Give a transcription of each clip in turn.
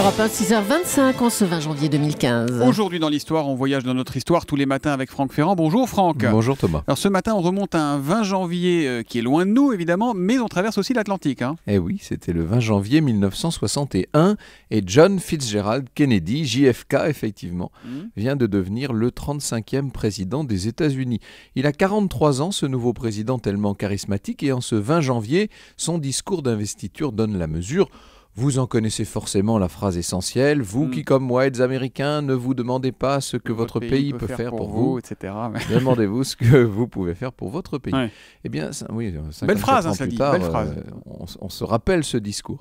Europe 1, 6h25, en ce 20 janvier 2015. Aujourd'hui dans l'histoire, on voyage dans notre histoire tous les matins avec Franck Ferrand. Bonjour Franck. Bonjour Thomas. Alors ce matin, on remonte à un 20 janvier qui est loin de nous évidemment, mais on traverse aussi l'Atlantique. Eh oui, c'était le 20 janvier 1961 et John Fitzgerald Kennedy, JFK effectivement, vient de devenir le 35e président des États-Unis. Il a 43 ans, ce nouveau président tellement charismatique, et en ce 20 janvier, son discours d'investiture donne la mesure. Vous en connaissez forcément la phrase essentielle. Vous qui, comme moi, êtes américains, ne vous demandez pas ce que votre pays peut faire pour vous, etc. Demandez-vous ce que vous pouvez faire pour votre pays. Ouais. Eh bien, oui, belle phrase, ans plus tard, tard, belle phrase. On se rappelle ce discours.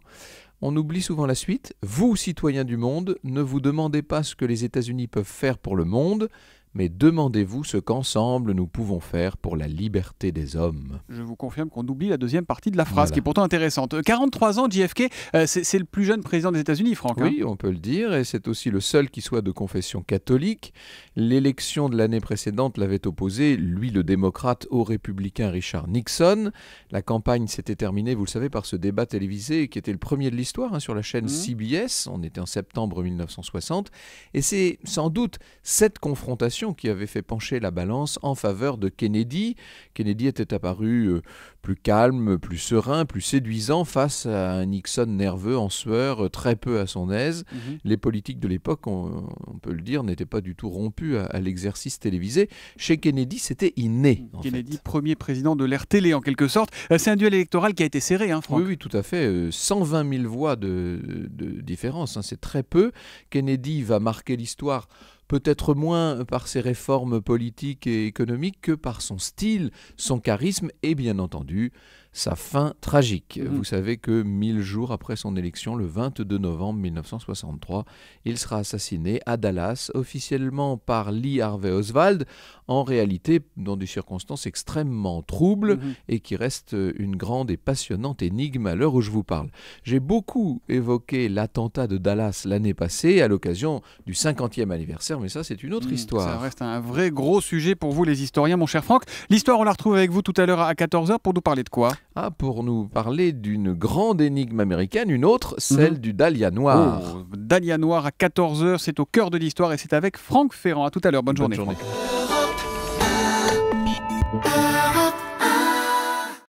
On oublie souvent la suite. Vous, citoyens du monde, ne vous demandez pas ce que les États-Unis peuvent faire pour le monde, mais demandez-vous ce qu'ensemble nous pouvons faire pour la liberté des hommes. Je vous confirme qu'on oublie la deuxième partie de la phrase, Voilà. qui est pourtant intéressante. 43 ans, JFK, c'est le plus jeune président des États-Unis, Franck. Oui, on peut le dire, et c'est aussi le seul qui soit de confession catholique. L'élection de l'année précédente l'avait opposé, lui le démocrate, au républicain Richard Nixon. La campagne s'était terminée, vous le savez, par ce débat télévisé qui était le premier de l'histoire sur la chaîne CBS. On était en septembre 1960, et c'est sans doute cette confrontation qui avait fait pencher la balance en faveur de Kennedy. Kennedy était apparu plus calme, plus serein, plus séduisant face à un Nixon nerveux, en sueur, très peu à son aise. Les politiques de l'époque, on peut le dire, n'étaient pas du tout rompus à l'exercice télévisé. Chez Kennedy, c'était inné. Kennedy, premier président de l'ère télé en quelque sorte. C'est un duel électoral qui a été serré, Franck. Oui, tout à fait. 120 000 voix de différence, c'est très peu. Kennedy va marquer l'histoire peut-être moins par ses réformes politiques et économiques que par son style, son charisme et bien entendu sa fin tragique. Vous savez que 1000 jours après son élection, le 22 novembre 1963, il sera assassiné à Dallas, officiellement par Lee Harvey Oswald, en réalité dans des circonstances extrêmement troubles et qui restent une grande et passionnante énigme à l'heure où je vous parle. J'ai beaucoup évoqué l'attentat de Dallas l'année passée à l'occasion du 50e anniversaire, mais ça c'est une autre histoire. Ça reste un vrai gros sujet pour vous les historiens, mon cher Franck. L'histoire, on la retrouve avec vous tout à l'heure à 14h pour nous parler de quoi ? Pour nous parler d'une grande énigme américaine, une autre, celle du Dahlia noir. Dahlia noir à 14h, c'est au cœur de l'histoire et c'est avec Franck Ferrand. À tout à l'heure, bonne journée. Bonne journée.